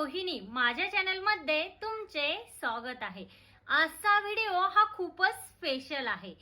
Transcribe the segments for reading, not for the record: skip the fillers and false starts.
रोहिणी, माझ्या चॅनल मध्ये तुमचे स्वागत आहे। आजचा व्हिडिओ हा खूपच स्पेशल आहे।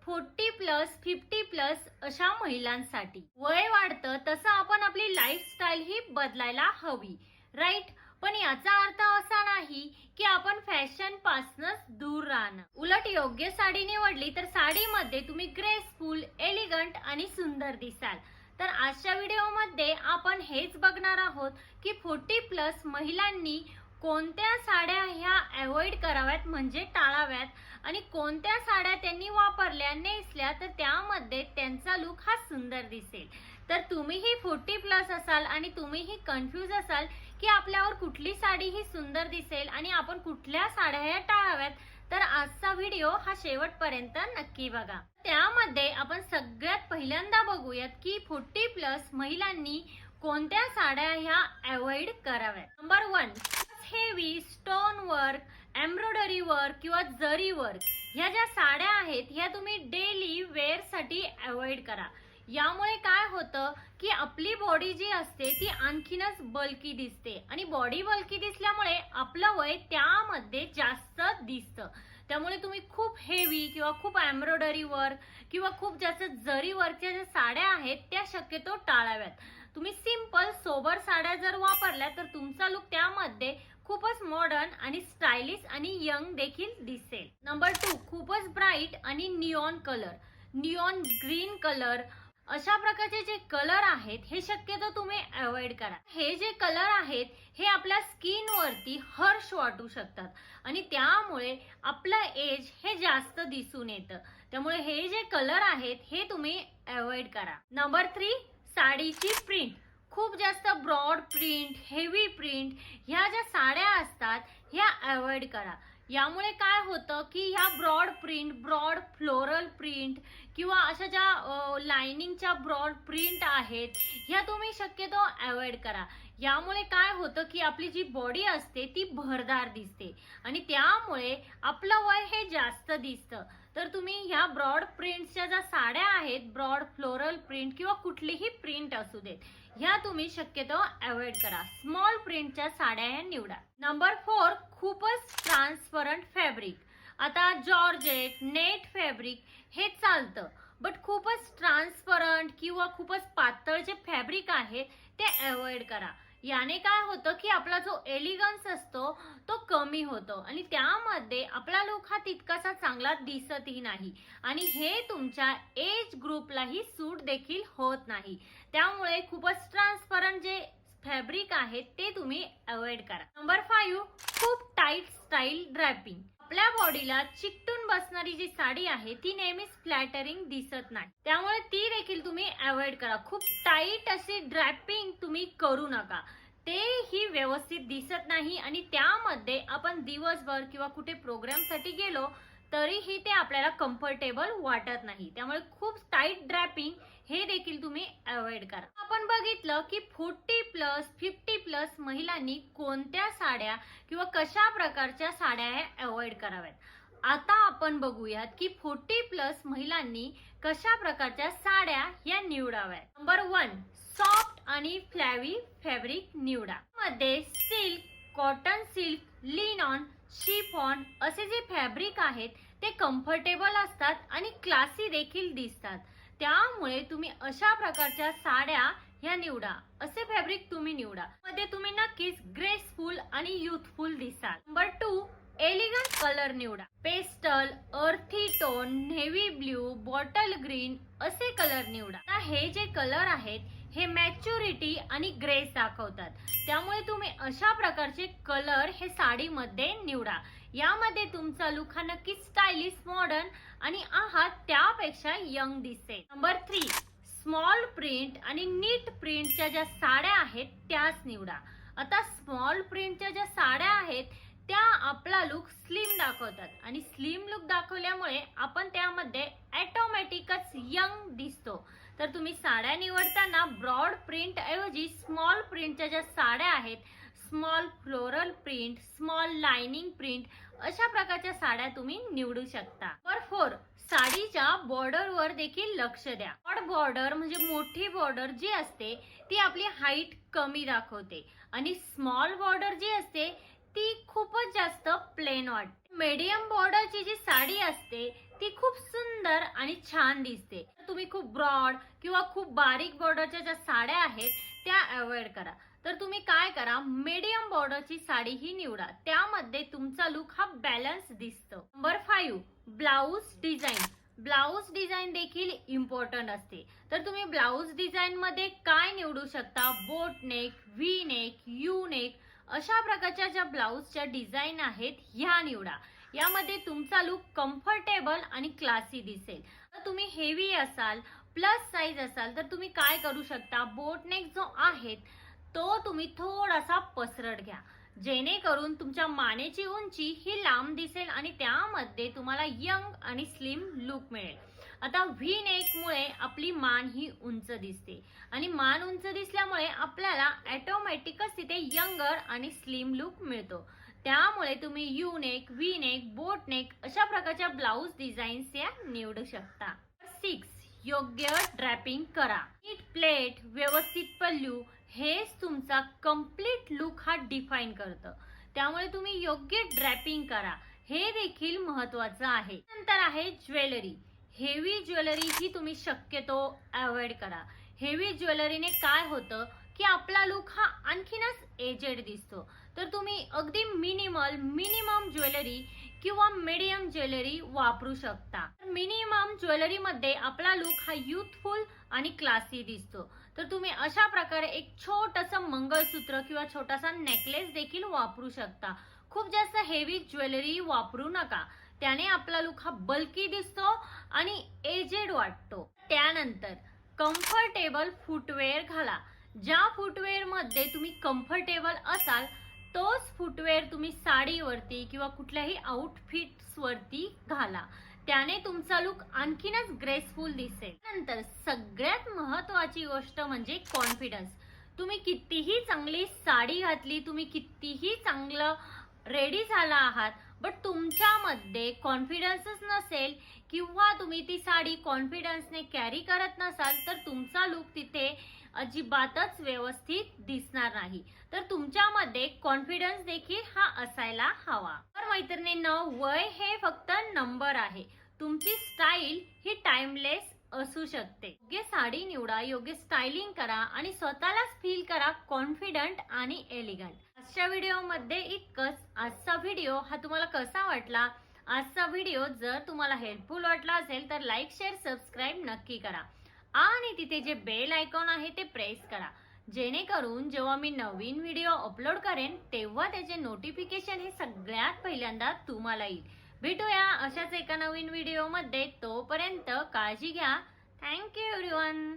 40+ 50+ अशा महिलांसाठी। वय वाढतं तसं आपण आपली लाईफस्टाईल ही बदलायला हवी, राईट? पण याचा अर्थ असा नाही की आपण फॅशन पासूनच दूर राहणं। उलट योग्य साडी निवडली तर साडीमध्ये तुम्ही ग्रेसफुल, एलिगंट आणि सुंदर दिसाल। तर आजच्या व्हिडिओमध्ये आपण हेच बघणार आहोत की 40+ महिलांनी कोणत्या साड्या ह्या अवॉइड कराव्यात, म्हणजे टाळाव्यात, आणि कोणत्या साड्या त्यांनी वापरल्या, नेसल्या तर त्यामध्ये त्यांचा लुक हा सुंदर दिसेल। तर तुम्हीही 40+ असाल आणि तुम्हीही कन्फ्यूज असाल की आपल्यावर कुठली साडी ही सुंदर दिसेल आणि आपण कुठल्या साड्या ह्या टाळाव्यात, तर आजचा व्हिडिओ हा शेवटपर्यंत नक्की बघा। त्यामध्ये आपण सगळ्यात पहिल्यांदा बघूयात की 40+ महिलांनी कोणत्या साड्या ह्या अवॉइड कराव्यात। Number 1, heavy stone work, embroidery work किंवा जरी वर्क ह्या ज्या साड्या आहेत ह्या तुम्ही डेली वेअर साठी अवॉइड करा। यामुळे काय होतं की आपली बॉडी जी असते ती आणखीनच बल्की दिसते आणि बॉडी बल्की दिसल्यामुळे आपलं वय त्यामध्ये जास्त दिसतं। त्यामुळे तुम्ही खूप हेवी किंवा खूप एम्ब्रॉयडरी वर्क किंवा खूप जास्त जरी वर्कच्या ज्या साड्या आहेत त्या शक्यतो टाळाव्यात। तुम्ही सिंपल सोबर साड्या जर वापरल्या तर तुमचा लुक त्यामध्ये खूपच मॉडर्न आणि स्टायलिश आणि यंग देखील दिसेल। नंबर 2, खूपच ब्राईट आणि neon colour, neon green colour अशा प्रकारचे जे कलर आहेत हे शक्यतो तुम्ही अवॉइड करा। हे जे कलर आहेत हे आपल्या स्किन वरती हर्ष वाटू शकतात आणि त्यामुळे आपलं एज हे जास्त दिसून येतं। त्यामुळे हे जे कलर आहेत हे तुम्ही अवॉइड करा। नंबर 3, साडीची प्रिंट, खूप जास्त ब्रॉड प्रिंट, हेवी प्रिंट ह्या ज्या साड्या असतात ह्या अवॉइड करा। यामुळे काय होतं की ह्या broad print, broad floral print किंवा अशा ज्या लाइनिंगच्या ब्रॉड प्रिंट आहेत ह्या तुम्ही शक्यतो अवॉइड करा। यामुळे काय होतं की आपली जी बॉडी असते ती भरदार दिसते आणि त्यामुळे आपलं वय हे जास्त दिसतं। तर तुम्ही ह्या ब्रॉड प्रिंटच्या ज्या साड्या आहेत, ब्रॉड फ्लोरल प्रिंट किंवा कुठलीही प्रिंट असू देत, ह्या तुम्ही शक्यतो अवॉइड करा। स्मॉल प्रिंटच्या साड्या ह्या निवडा। नंबर 4, खूपच ट्रान्सपरंट फॅब्रिक। आता जॉर्जेट, नेट फॅब्रिक हे चालतं, बट खूपच ट्रान्सपरंट किंवा खूपच पातळ जे फॅब्रिक आहे ते अवॉइड करा। याने काय होतं की आपला जो एलिगन्स असतो तो कमी होतो आणि त्यामध्ये आपला लुक हा तितकासा चांगला दिसतही नाही आणि हे तुमच्या एज ग्रुपलाही सूट देखील होत नाही। त्यामुळे खूपच ट्रान्सपरंट जे फॅब्रिक आहे ते तुम्ही अवॉइड करा। नंबर 5, खूप टाईट स्टाईल ड्रॅपिंग। आपल्या बॉडीला चिकटून बसणारी जी साडी आहे ती नेहमीच फ्लॅटरिंग दिसत नाही, त्यामुळे ती देखील तुम्ही अवॉइड करा। खूप टाईट अशी ड्रॅपिंग तुम्ही करू नका, ते ही व्यवस्थित दिसत नाही आणि त्यामध्ये आपण दिवसभर किंवा कुठे प्रोग्राम साठी गेलो तरीही ते आपल्याला कम्फर्टेबल वाटत नाही। त्यामुळे खूप टाईट ड्रॅपिंग हे देखील तुम्ही अवॉइड करा। आपण बघितलं की 40+ 50+ महिलांनी कोणत्या साड्या किंवा कशा प्रकारच्या साड्या हे अवॉइड कराव्यात। आता आपण बघूयात की 40+ महिलांनी कशा प्रकारच्या साड्या या निवडाव्यात। नंबर 1, सॉफ्ट आणि फ्लॅवी फॅब्रिक निवडा। मध्ये सिल्क, कॉटन सिल्क, लिनॉन, शिफॉन असे जे फॅब्रिक आहेत ते कम्फर्टेबल असतात आणि क्लासी देखील दिसतात। त्यामुळे तुम्ही अशा प्रकारच्या साड्या ह्या निवडा, असे फॅब्रिक तुम्ही निवडा, मध्ये तुम्ही नक्कीच ग्रेसफुल आणि युथफुल दिसाल। नंबर 2, एलिगंट कलर निवडा। पेस्टल, अर्थी tone, navy blue, bottle green असे कलर निवडा। आता हे जे कलर आहेत हे मॅच्युरिटी आणि ग्रेस दाखवतात, त्यामुळे तुम्ही अशा प्रकारचे कलर हे साडीमध्ये निवडा। यामध्ये तुमचा लुक हा नक्की स्टायलिश, मॉडर्न आणि आहात त्यापेक्षा यंग दिसेल। नंबर 3, स्मॉल प्रिंट आणि नीट प्रिंटच्या ज्या साड्या आहेत त्याच निवडा। आता स्मॉल प्रिंटच्या ज्या साड्या आहेत त्या आपला लुक स्लिम दाखवतात आणि स्लिम लुक दाखवल्यामुळे आपण त्यामध्ये ऑटोमॅटिकच यंग दिसतो। तर तुम्ही साड्या निवडताना ब्रॉड प्रिंट ऐवजी स्मॉल प्रिंटच्या ज्या साड्या आहेत, small floral print, small lining print अशा प्रकारच्या साड्या तुम्ही निवडू शकता। नंबर 4, साडीच्या बॉर्डरवर देखील लक्ष द्या. ब्रॉड बॉर्डर म्हणजे मोठी बॉर्डर जी असते ती आपली हाईट कमी दाखवते आणि स्मॉल बॉर्डर जी असते ती खूपच जास्त प्लेन वाटते. मीडियम बॉर्डरची जी साडी असते ती खूप सुंदर आणि छान दिसते. तुम्ही खूप ब्रॉड किंवा खूप बारीक बॉर्डरच्या ज्या साड्या आहेत त्या अवॉइड करा. तर तुम्ही काय करा, मीडियम बॉर्डरची साडी ही निवडा. त्यामध्ये तुमचा लुक हा बॅलन्स दिसतो. Number 5, blouse design. Blouse design देखील इम्पॉर्टंट असते. तर तुम्ही ब्लाउज डिझाईन मध्ये काय निवडू शकता, बोट neck, V neck, you neck अशा प्रकारच्या ज्या ब्लाउजच्या डिझाईन आहेत ह्या निवडा. यामध्ये तुमचा लुक कम्फर्टेबल आणि क्लासी दिसेल. तर तुम्ही हेवी असाल, प्लस साईज असाल तर तुम्ही काय करू शकता, बोट नेक जो आहे तो तुम्ही थोडासा पसरट घ्या, जेणेकरून तुमच्या मानेची उंची ही लांब दिसेल आणि त्यामध्ये तुम्हाला यंग आणि स्लिम लुक मिळेल. आता व्ही नेक मुळे आपली मान ही उंच दिसते आणि मान उंच दिसल्यामुळे आपल्याला ऑटोमॅटिकच तिथे यंगर आणि स्लिम लुक मिळतो. त्यामुळे तुम्ही you neck, V neck, boat neck अशा प्रकारच्या ब्लाउज डिझाईन्स या निवडू शकता. 6, योग्य ड्रॅपिंग करा. नीट प्लेट, व्यवस्थित पल्लू हेच तुमचा कम्प्लीट लुक हा डिफाईन करतं. त्यामुळे तुम्ही योग्य ड्रॅपिंग करा, हे देखील महत्वाचं आहे. नंतर आहे ज्वेलरी. हेवी ज्वेलरी ही तुम्ही शक्यतो अवॉइड करा. हेवी ज्वेलरीने काय होतं की आपला लुक हा आणखीनच एजेड दिसतो. तर तुम्ही अगदी मिनिमम ज्वेलरी किंवा मीडियम ज्वेलरी वापरू शकता. मिनिमम ज्वेलरी मध्ये आपला लुक हा युथफुल आणि क्लासी दिसतो. तर तुम्ही अशा प्रकारे एक छोटंसं मंगळसूत्र किंवा छोटासा नेकलेस देखील वापरू शकता. खूप जास्त हेवी ज्वेलरी वापरू नका, त्याने आपला लुक हा बल्की दिसतो आणि एजेड वाटतो. त्यानंतर कम्फर्टेबल फुटवेअर घाला. ज्या फुटवेअर मध्ये तुम्ही कम्फर्टेबल असाल तोच फुटवेअर तुम्ही साडीवरती किंवा कुठल्याही आउटफिट्स वरती घाला, त्याने तुमचा लुक आणखीनच ग्रेसफुल दिसेल. नंतर सगळ्यात महत्वाची गोष्ट म्हणजे कॉन्फिडन्स. तुम्ही कितीही चांगली साडी घातली, तुम्ही कितीही चांगलं रेडी झाला आहात, बट तुमच्यामध्ये कॉन्फिडन्सच नसेल किंवा तुम्ही ती साडी कॉन्फिडन्सने कॅरी करत नसाल तर तुमचा लुक तिथे अजिबातच व्यवस्थित दिसणार नाही. तर तुमच्यामध्ये कॉन्फिडन्स देखील हा असायला हवा. तर मैत्रिणींनो, वय हे फक्त नंबर आहे. तुमची स्टाईल ही टाइमलेस असू शकते. योग्य साडी निवडा, योग्य स्टायलिंग करा आणि स्वतःलाच फील करा कॉन्फिडंट आणि एलिगंट. आजच्या व्हिडिओमध्ये इतकंच. आजचा व्हिडिओ हा तुम्हाला कसा वाटला? आजचा व्हिडिओ जर तुम्हाला हेल्पफुल वाटला असेल तर लाईक, शेअर, सबस्क्राईब नक्की करा आणि तिथे जे बेल आयकॉन आहे ते प्रेस करा, जेणेकरून जेव्हा मी नवीन व्हिडिओ अपलोड करेन तेव्हा त्याचे नोटिफिकेशन हे सगळ्यात पहिल्यांदा तुम्हाला येईल. भेटूया अशाच एका नवीन व्हिडिओ मध्ये. तोपर्यंत काळजी घ्या. Thank you everyone.